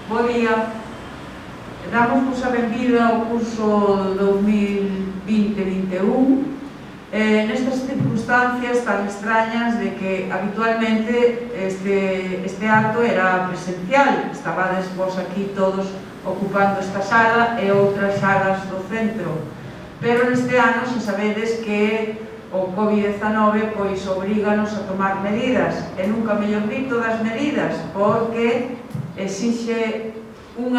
Bo día. Damos a benvida ao curso 2020-21 nestas circunstancias tan extrañas de que habitualmente este acto era presencial. Estabades vos aquí todos ocupando esta sala e outras salas do centro, pero neste ano se sabedes que o COVID-19 pois obríganos a tomar medidas, e nunca mellor dito das medidas, porque exixe un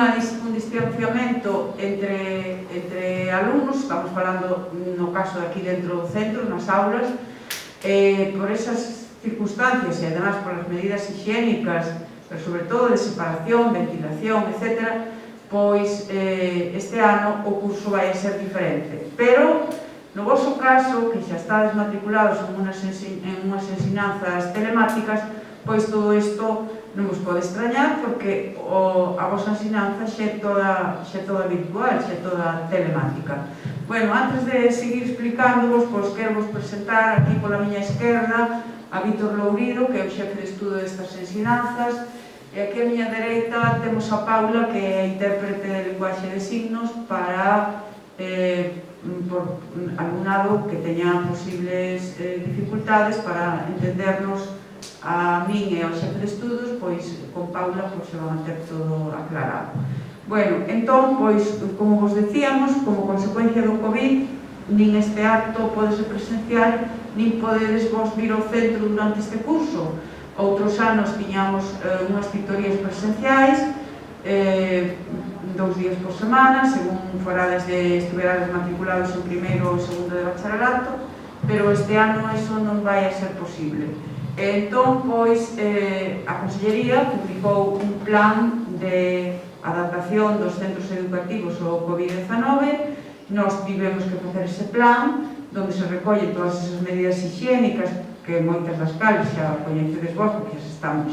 distanciamento entre alumnos. Estamos falando no caso de aquí dentro do centro, nas aulas, por esas circunstancias e además por as medidas higiénicas, pero sobre todo de separación, ventilación, etc., pois este ano o curso vai a ser diferente. Pero no vosso caso, que xa estades matriculados en unhas ensinanzas telemáticas, pois todo isto non vos pode extrañar, porque a vosa ensinanza xa é toda virtual, xa é toda telemática. Bueno, antes de seguir explicándovos, pois quero vos presentar aquí pola miña esquerda a Vítor Lourido, que é o xefe de estudo destas ensinanzas, e aquí a miña dereita temos a Paula, que é a intérprete de linguaxe de signos para por alumnado que teña posibles dificultades para entendernos a min e ao xefe de estudos, pois con Paula se van a ter todo aclarado. Bueno, entón, pois, como vos decíamos, como consecuencia do COVID, nin este acto pode ser presencial, nin podedes vos vir ao centro durante este curso. Outros anos tiñamos unhas tutorías presenciais, 2 días por semana, según estuverades matriculados en primeiro ou segundo de bacharelato, pero este ano eso non vai a ser posible. Entón, pois, a Consellería publicou un plan de adaptación dos centros educativos ao COVID-19. Nós tivemos que facer ese plan, onde se recollen todas esas medidas higiénicas, que moitas das cales xa coñecedes vos, porque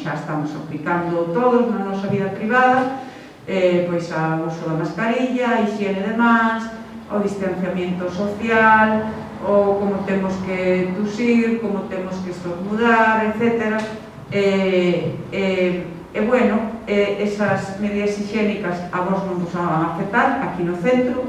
xa estamos aplicando todos na nosa vida privada, pois o uso da mascarilla, a higiene de mans, o distanciamento social, ou como temos que tusir, como temos que estornudar, etc. Bueno, esas medidas higiénicas a vos non vos van a afectar aquí no centro,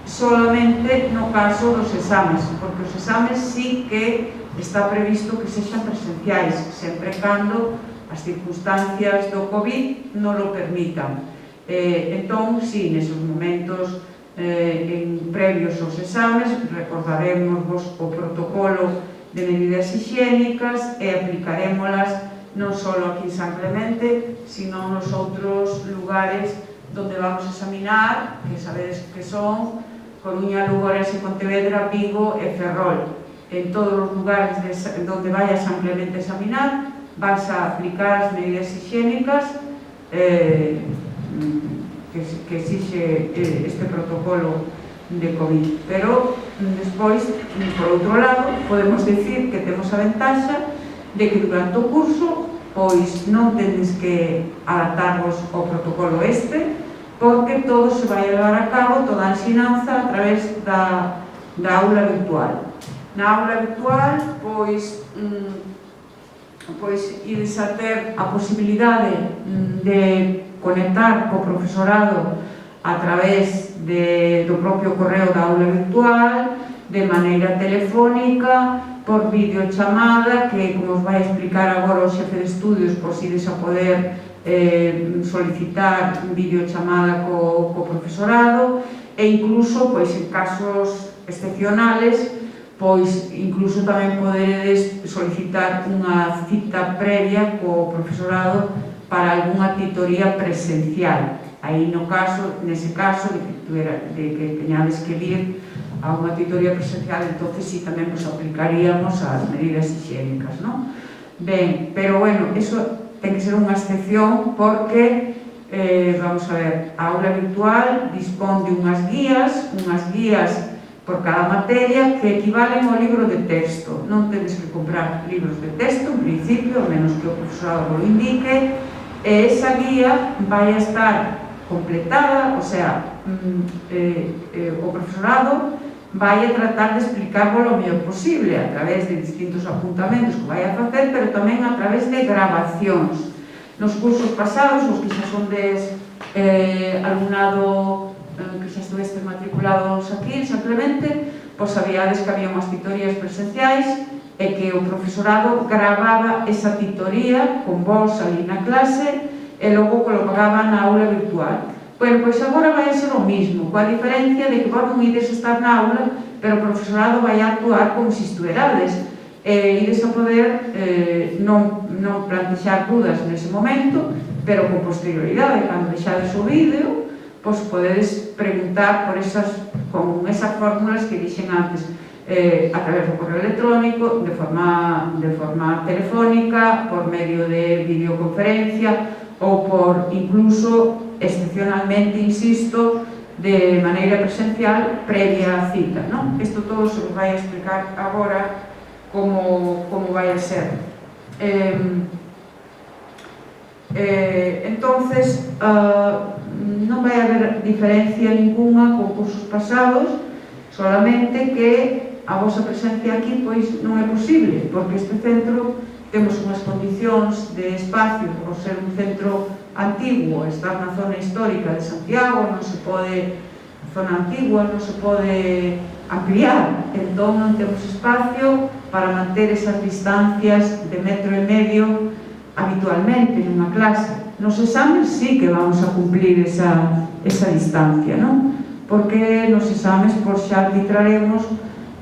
solamente no caso dos exames, porque os exames sí que está previsto que sexan presenciais, sempre cando as circunstancias do COVID non lo permitan. Entón, sí, nesos momentos previos aos exames, recordaremos o protocolo de medidas higiénicas e aplicarémolas non só aquí en San Clemente, sino nos outros lugares onde vamos a examinar, que sabedes que son Coruña, Lugo, Ourense, Pontevedra, Vigo e Ferrol. En todos os lugares onde vai a San Clemente a examinar, vas a aplicar as medidas higiénicas que exixe este protocolo de COVID. Pero, despois, por outro lado, podemos dicir que temos a ventaxa de que durante o curso pois non tedes que adaptarvos ao protocolo porque todo se vai levar a cabo, toda a ensinanza, a través da aula virtual. Na aula virtual, pois ides a ter a posibilidade de conectar co profesorado a través do propio correo da aula virtual, de maneira telefónica, por videochamada, que, como os vai explicar agora o xefe de estudios, pois ides a poder solicitar videochamada co profesorado, e incluso, pois, en casos excepcionales, pois incluso tamén podedes solicitar unha cita previa co profesorado para algunha titoría presencial. Aí nese caso de que teñades que vir a unha titoría presencial, entonces sí tamén nos aplicaríamos as medidas higiénicas, non? Ben, pero bueno, eso ten que ser unha excepción porque, vamos a ver, a aula virtual dispón de unhas guías por cada materia que equivalen ao libro de texto. Non tedes que comprar libros de texto, en principio, a menos que o profesorado lo indique, e esa guía vai a estar completada, o sea, o profesorado vai a tratar de explicárvolo o mellor posible a través de distintos apuntamentos que vai a facer, pero tamén a través de grabacións. Nos cursos pasados, os que xa sondes alumnado que xa estuveste matriculados aquí en San Clemente, pois sabíades que había unhas titorías presenciais e que o profesorado gravaba esa titoría con vos ali na clase e logo colocaba na aula virtual. Bueno, pois agora vai a ser o mismo, coa diferencia de que vos non ides estar na aula, pero o profesorado vai a actuar como se estuerades. Ides a poder non plantexar dudas nese momento, pero con posterioridade, cando deixades o vídeo, pois podedes preguntar con esas fórmulas que dixen antes, a través do correo electrónico, de forma telefónica, por medio de videoconferencia ou por incluso, excepcionalmente, insisto, de maneira presencial previa a cita, non? Isto todo se vos vai a explicar agora como vai a ser. Entonces, non vai haber diferencia ninguna con cursos pasados, solamente que a vosa presencia aquí pois non é posible, porque este centro temos unhas condicións de espacio, por ser un centro antigo, estar na zona histórica de Santiago, non se pode, a zona antigua non se pode ampliar, entón non temos espacio para manter esas distancias de 1,5 metros habitualmente nunha clase. Nos exames sí que vamos a cumplir esa distancia, non? Porque nos exames xa arbitraremos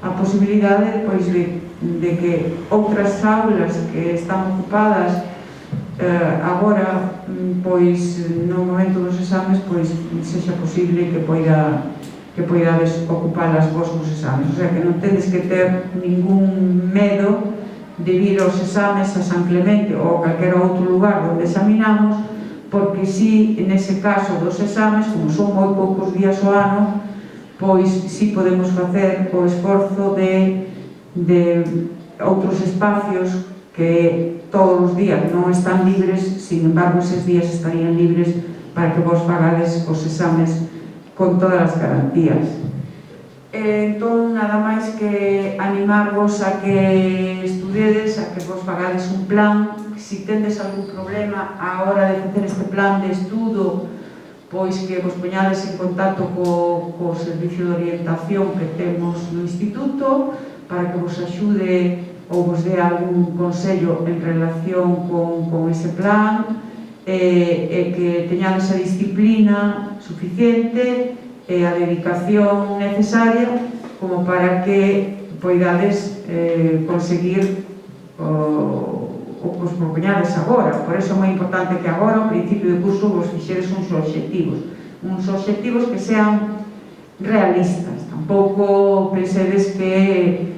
a posibilidade pois, de que outras aulas que están ocupadas agora, pois no momento dos exames, pois sexa posible que poidades ocupalas vos nos exames. O sea, que non tedes que ter ningún medo de vir aos exames a San Clemente ou a calquera outro lugar onde examinamos, porque si, nese caso dos exames, como son moi poucos días ao ano, pois si podemos facer o esforzo de outros espacios que todos os días non están libres, sin embargo, eses días estarían libres para que vos fagades os exames con todas as garantías. Entón, nada máis que animarvos a que estudedes, a que vos fagades un plan. Si tendes algún problema a hora de facer este plan de estudo, pois que vos poñades en contacto co servicio de orientación que temos no instituto para que vos axude ou vos dé algún consello en relación con ese plan e que teñades a disciplina suficiente e a dedicación necesaria como para que poidades conseguir o que vos propoñades agora. Por iso é moi importante que agora, ao principio de curso, vos fixeres uns obxectivos que sean realistas. Tampouco pensedes que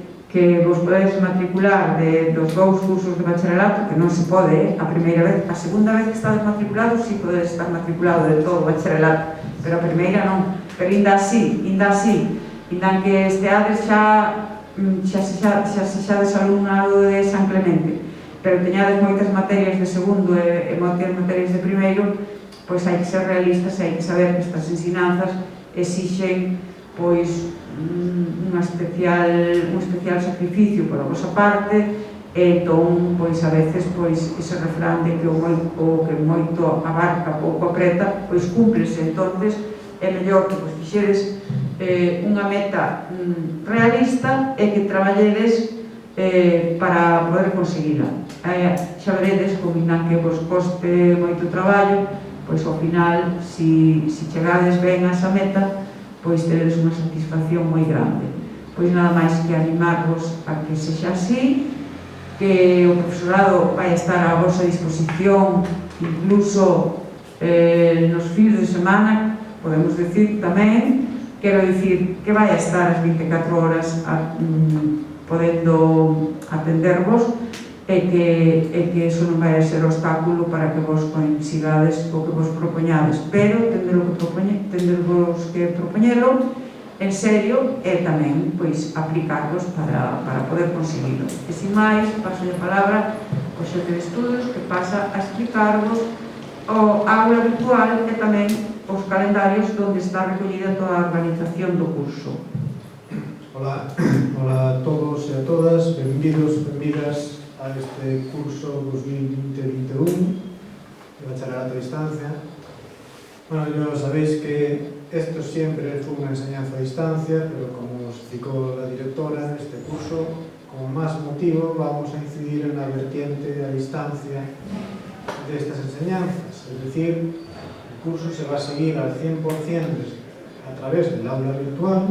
vos podedes matricular dos 2 cursos de bacharelato, que non se pode, a primeira vez. A segunda vez que estades matriculado, si podedes estar matriculado de todo o bacharelato, pero a primeira non. Pero inda así, que esteades xa sexades alumnado de San Clemente, pero teñades moitas materias de segundo e moitas materias de primeiro, pois hai que ser realistas e hai que saber que estas ensinanzas exixen pois un especial sacrificio pola vosa parte, e entón pois a veces pois ese refrán de que o que moito abarca pouco apreta, pois cúmplese. Entonces é mellor que vos fixedes unha meta realista e que traballedes para poder conseguila. Xa veredes como inda que vos coste moito traballo, pois ao final, se chegades ben a esa meta, pois teredes unha satisfacción moi grande. Pois nada máis que animarvos a que sexa así, que o profesorado vai estar á vosa disposición incluso nos fins de semana, podemos decir tamén, quero dicir que vai a estar as 24 horas podendo atendervos e que eso non vai a ser obstáculo para que vos consigades o que vos propoñades, pero tendervos que propoñelo en serio e tamén pois aplicarvos para poder conseguilo. E sin máis, paso a palabra ao xefe de estudos que pasa a explicarvos a aula virtual e tamén os calendarios onde está recollida toda a organización do curso. Hola a todos e a todas, benvidos, benvidas a este curso 2020-2021 de bacharelato a distancia. Bueno, ya sabéis que esto siempre fue una enseñanza a distancia, pero como nos explicó la directora en este curso, como más motivo vamos a incidir en la vertiente a distancia de estas enseñanzas. Es decir, el curso se va a seguir al 100% a través del aula virtual,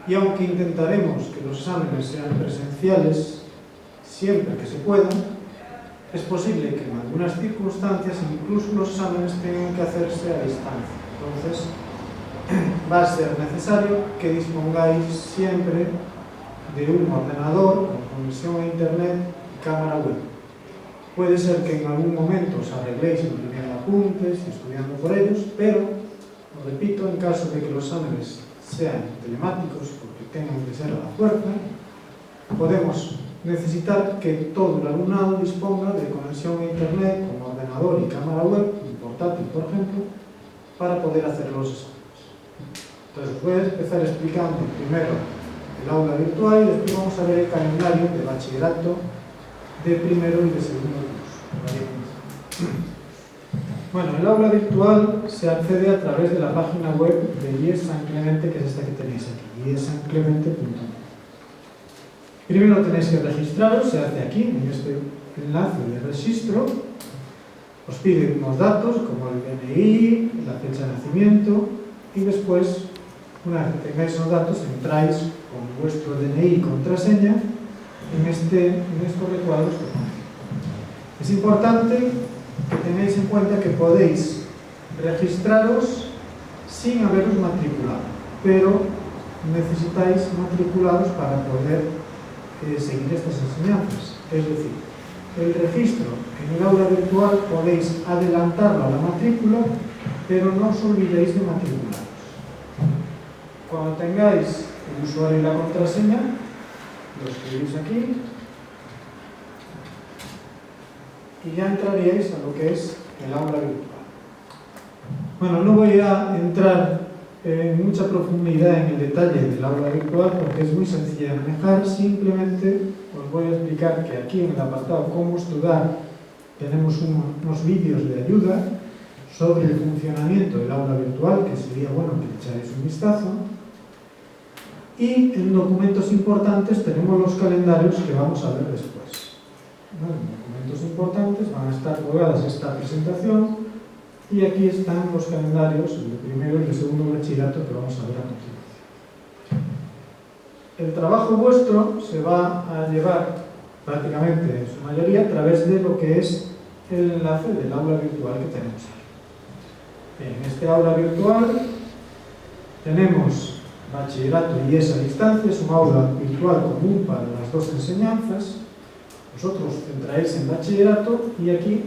y aunque intentaremos que los exámenes sean presenciales siempre que se pueda, es posible que en algunas circunstancias incluso los exámenes tengan que hacerse a distancia. Entonces, va a ser necesario que dispongáis siempre de un ordenador con conexión a internet y cámara web. Puede ser que en algún momento os arregléis imprimiendo apuntes y estudiando por ellos, pero, os repito, en caso de que los exámenes sean telemáticos, porque tengan que ser a la fuerza, podemos necesitar que todo el alumnado disponga de conexión a internet con ordenador y cámara web, un portátil por ejemplo, para poder hacer los exámenes. Entonces voy a empezar explicando primero el aula virtual y después vamos a ver el calendario de bachillerato de primero y de segundo curso. Bueno, el aula virtual se accede a través de la página web de IES San Clemente, que es esta que tenéis aquí, iesanClemente.com. Primero tenéis que registraros, se hace aquí, en este enlace de registro. Os pide unos datos como el DNI, la fecha de nacimiento, y después, una vez que tengáis esos datos, entráis con vuestro DNI y contraseña en estos recuadros que ponéis. Es importante que tengáis en cuenta que podéis registraros sin haberos matriculado, pero necesitáis matricularos para poder seguir estas enseñanzas. Es decir, el registro en el aula virtual podéis adelantarlo a la matrícula, pero no os olvidéis de matricularos. Cuando tengáis el usuario y la contraseña, lo escribís aquí y ya entraríais a lo que es el aula virtual. Bueno, no voy a entrar en mucha profundidad en el detalle del aula virtual porque es muy sencilla de manejar. Simplemente os voy a explicar que aquí en el apartado Cómo estudiar tenemos unos vídeos de ayuda sobre el funcionamiento del aula virtual, que sería bueno que echáis un vistazo. Y en documentos importantes tenemos los calendarios que vamos a ver después. Bueno, en documentos importantes van a estar colgadas esta presentación. Y aquí están los calendarios, el de primero y el de segundo bachillerato, que vamos a ver a continuación. El trabajo vuestro se va a llevar prácticamente en su mayoría a través de lo que es el enlace del aula virtual que tenemos aquí. En este aula virtual tenemos bachillerato y IES a distancia, es un aula virtual común para las dos enseñanzas. Vosotros entraréis en bachillerato y aquí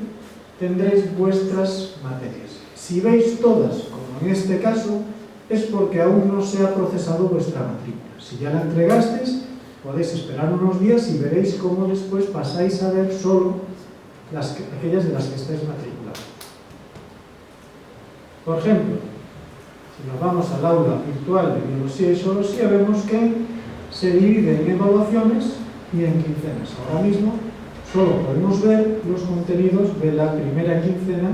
tendréis vuestras materias. Si veis todas, como en este caso, es porque aún no se ha procesado vuestra matrícula. Si ya la entregasteis, podéis esperar unos días y veréis cómo después pasáis a ver solo aquellas de las que estáis matriculados. Por ejemplo, si nos vamos al aula virtual de biología y zoología, vemos que se divide en evaluaciones y en quincenas. Ahora mismo solo podemos ver los contenidos de la primera quincena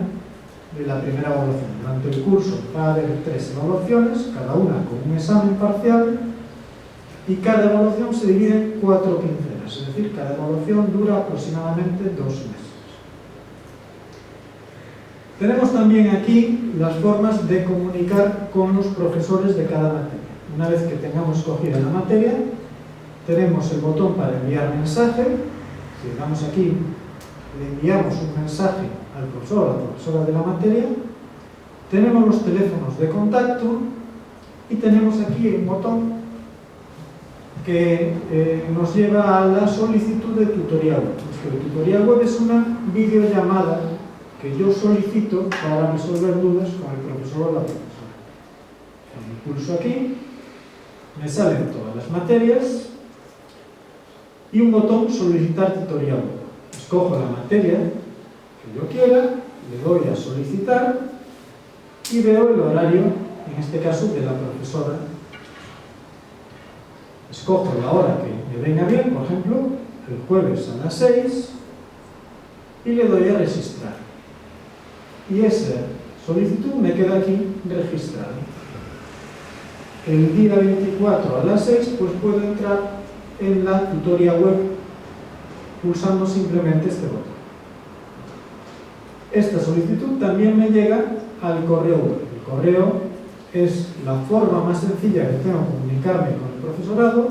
de la primera evaluación. Durante el curso va a haber 3 evaluaciones, cada una con un examen parcial, y cada evaluación se divide en 4 quincenas, es decir, cada evaluación dura aproximadamente 2 meses. Tenemos también aquí las formas de comunicar con los profesores de cada materia. Una vez que tengamos escogida la materia, tenemos el botón para enviar mensaje. Si le damos aquí, le enviamos un mensaje al profesor o a la profesora de la materia. Tenemos los teléfonos de contacto y tenemos aquí un botón que nos lleva a la solicitud de tutorial web. El tutorial web es una videollamada que yo solicito para resolver dudas con el profesor o la profesora. Pulso aquí, me salen todas las materias y un botón solicitar tutorial web. Escojo la materia que yo quiera, le doy a solicitar y veo el horario, en este caso de la profesora. Escojo la hora que me venga bien, por ejemplo, el jueves a las 6 y le doy a registrar. Y esa solicitud, me queda aquí registrado. El día 24 a las 6, pues puedo entrar en la tutoría web pulsando simplemente este botón. Esta solicitud también me llega al correo web. El correo es la forma más sencilla que tengo de comunicarme con el profesorado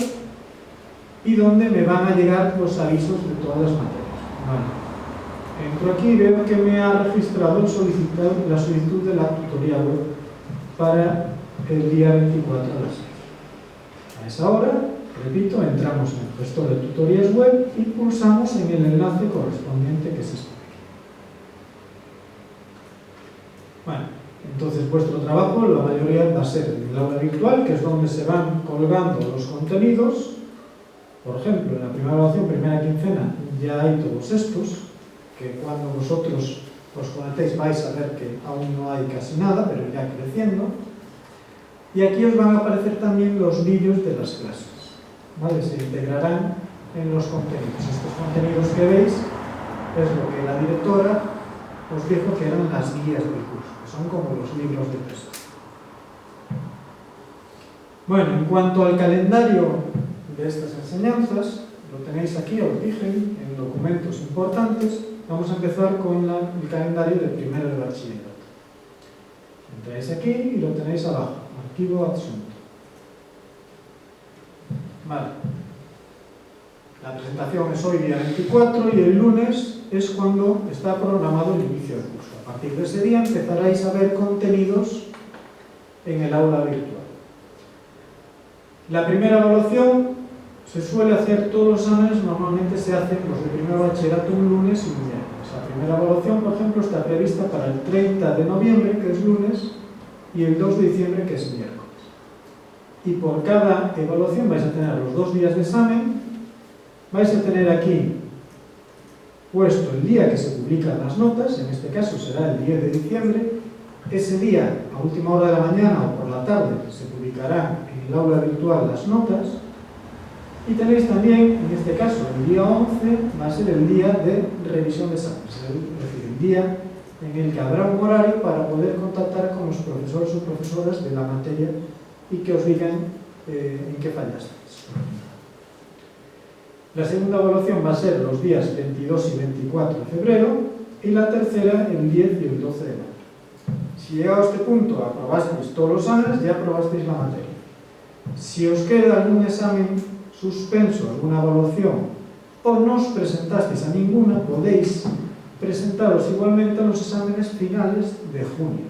y donde me van a llegar los avisos de todas las materias. Vale. Entro aquí y veo que me ha registrado la solicitud de la tutoría web para el día 24 a las 6. A esa hora, repito, entramos en el gestor de tutorías web y pulsamos en el enlace correspondiente que es este. Bueno, entonces vuestro trabajo, la mayoría va a ser en el aula virtual, que es donde se van colgando los contenidos. Por ejemplo, en la primera evaluación, primera quincena, ya hay todos estos, que cuando vosotros os conectéis vais a ver que aún no hay casi nada, pero ya creciendo. Y aquí os van a aparecer también los vídeos de las clases, ¿vale? Se integrarán en los contenidos. Estos contenidos que veis es lo que la directora os dijo que eran las guías del curso, que son como los libros de texto. Bueno, en cuanto al calendario de estas enseñanzas, lo tenéis aquí, os dije, en documentos importantes. Vamos a empezar con el calendario de primero de bachillerato. Entráis aquí y lo tenéis abajo, archivo adjunto. Vale. La presentación es hoy día 24 y el lunes es cuando está programado el inicio del curso. A partir de ese día empezaréis a ver contenidos en el aula virtual. La primera evaluación se suele hacer, todos los exámenes normalmente se hacen los de primero bachillerato un lunes y un miércoles. La primera evaluación, por ejemplo, está prevista para el 30 de noviembre, que es lunes, y el 2 de diciembre, que es miércoles. Y por cada evaluación vais a tener los 2 días de examen, vais a tener aquí puesto el día que se publican las notas, en este caso será el 10 de diciembre. Ese día, a última hora de la mañana o por la tarde, se publicarán en el aula virtual las notas. Y tenéis también, en este caso, el día 11 va a ser el día de revisión de exámenes, es decir, el día en el que habrá un horario para poder contactar con los profesores o profesoras de la materia y que os digan en qué fallasteis. La segunda evaluación va a ser los días 22 y 24 de febrero y la tercera el 10 y el 12 de mayo. Si llegado a este punto aprobasteis todos los exámenes, ya aprobasteis la materia. Si os queda algún examen suspenso, alguna evaluación, o no os presentasteis a ninguna, podéis presentaros igualmente a los exámenes finales de junio.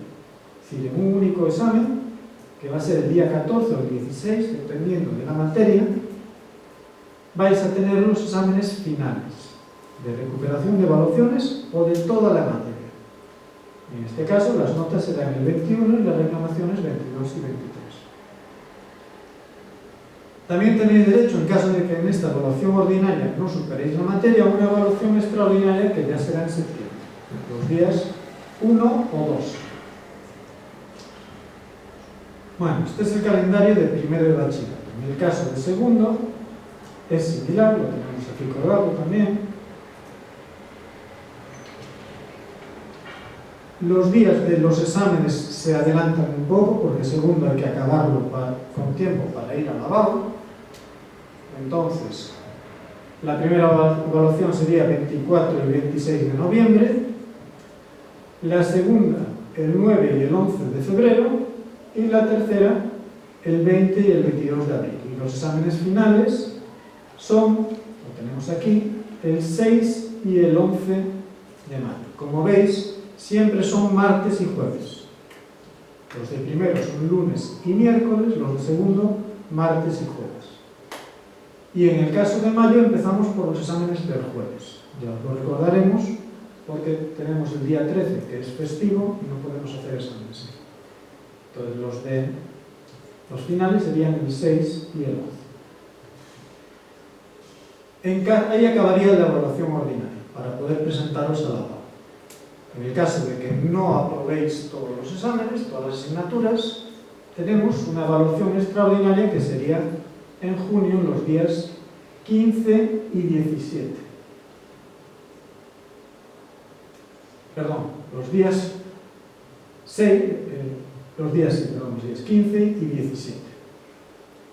Es decir, en un único examen, que va a ser el día 14 o el 16, dependiendo de la materia, vais a tener los exámenes finales de recuperación de evaluaciones o de toda la materia. En este caso, las notas serán el 21 y las reclamaciones 22 y 23. También tenéis derecho, en caso de que en esta evaluación ordinaria no superéis la materia, a una evaluación extraordinaria que ya será en septiembre, los días 1 o 2. Bueno, este es el calendario de primero de bachillerato. En el caso de segundo es similar, lo tenemos aquí colgado también. Los días de los exámenes se adelantan un poco porque segundo hay que acabarlo con tiempo para ir al lavabo. Entonces, la primera evaluación sería 24 y 26 de noviembre, la segunda el 9 y el 11 de febrero y la tercera el 20 y el 22 de abril. Y los exámenes finales son, lo tenemos aquí, el 6 y el 11 de mayo. Como veis, siempre son martes y jueves. Los de primero son lunes y miércoles, los de segundo, martes y jueves. Y en el caso de mayo empezamos por los exámenes del jueves. Ya os lo recordaremos porque tenemos el día 13, que es festivo, y no podemos hacer exámenes. Entonces los finales serían el 6 y el 11. Ahí acabaría la evaluación ordinaria, para poder presentaros a la prueba. En el caso de que no aprobéis todos los exámenes, todas las asignaturas, tenemos una evaluación extraordinaria que sería en junio, los días 15 y 17. Perdón, los días los días 15 y 17.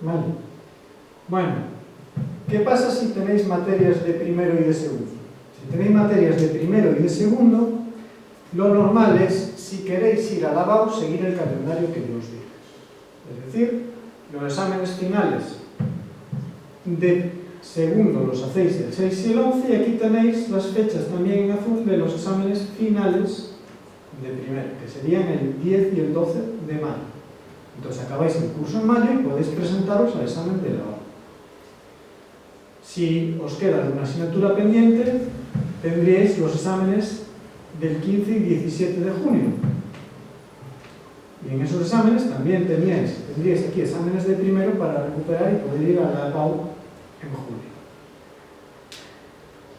¿Vale? Bueno, ¿qué pasa si tenéis materias de primero y de segundo? Si tenéis materias de primero y de segundo, lo normal es, si queréis ir a lavado, seguir el calendario que yo os digo. Es decir, los exámenes finales de segundo los hacéis el 6 y el 11, y aquí tenéis las fechas también en azul de los exámenes finales de primero, que serían el 10 y el 12 de mayo. Entonces acabáis el curso en mayo y podéis presentaros al examen de lavado. Si os queda alguna asignatura pendiente, tendríais los exámenes del 15 y 17 de junio. Y en esos exámenes también tendríais aquí exámenes de primero para recuperar y poder ir al lavado en julio.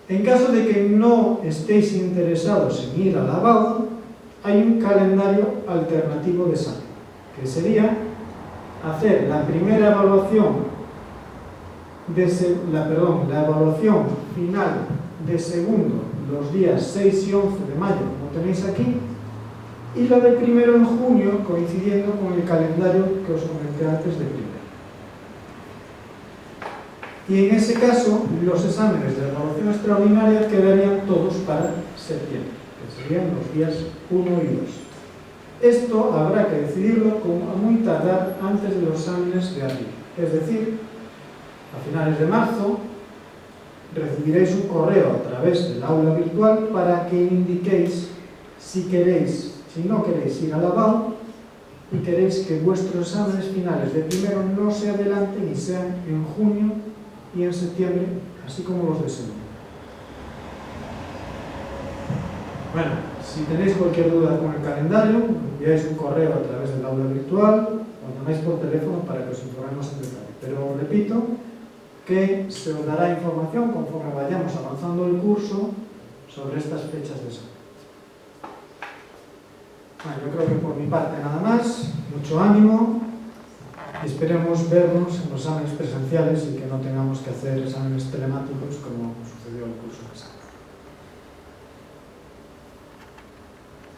En caso de que no estéis interesados en ir al lavado, hay un calendario alternativo de examen, que sería hacer la primera evaluación la evaluación final de segundo los días 6 y 11 de mayo, como tenéis aquí, y la de primero en junio, coincidiendo con el calendario que os comenté antes de primero. Y en ese caso, los exámenes de evaluación extraordinaria quedarían todos para septiembre, que serían los días 1 y 2. Esto habrá que decidirlo a muy tardar antes de los exámenes de abril. Es decir, a finales de marzo recibiréis un correo a través del aula virtual para que indiquéis si no queréis ir al lavado y queréis que vuestros exámenes finales de primero no se adelanten y sean en junio y en septiembre, así como los de segundo. Bueno, si tenéis cualquier duda con el calendario, enviáis un correo a través del aula virtual o llamáis por teléfono para que os informemos en detalle. Pero repito que se os dará información conforme vayamos avanzando el curso sobre estas fechas de examen. Bueno, yo creo que por mi parte nada más. Mucho ánimo y esperemos vernos en los exámenes presenciales y que no tengamos que hacer exámenes telemáticos como sucedió el curso pasado.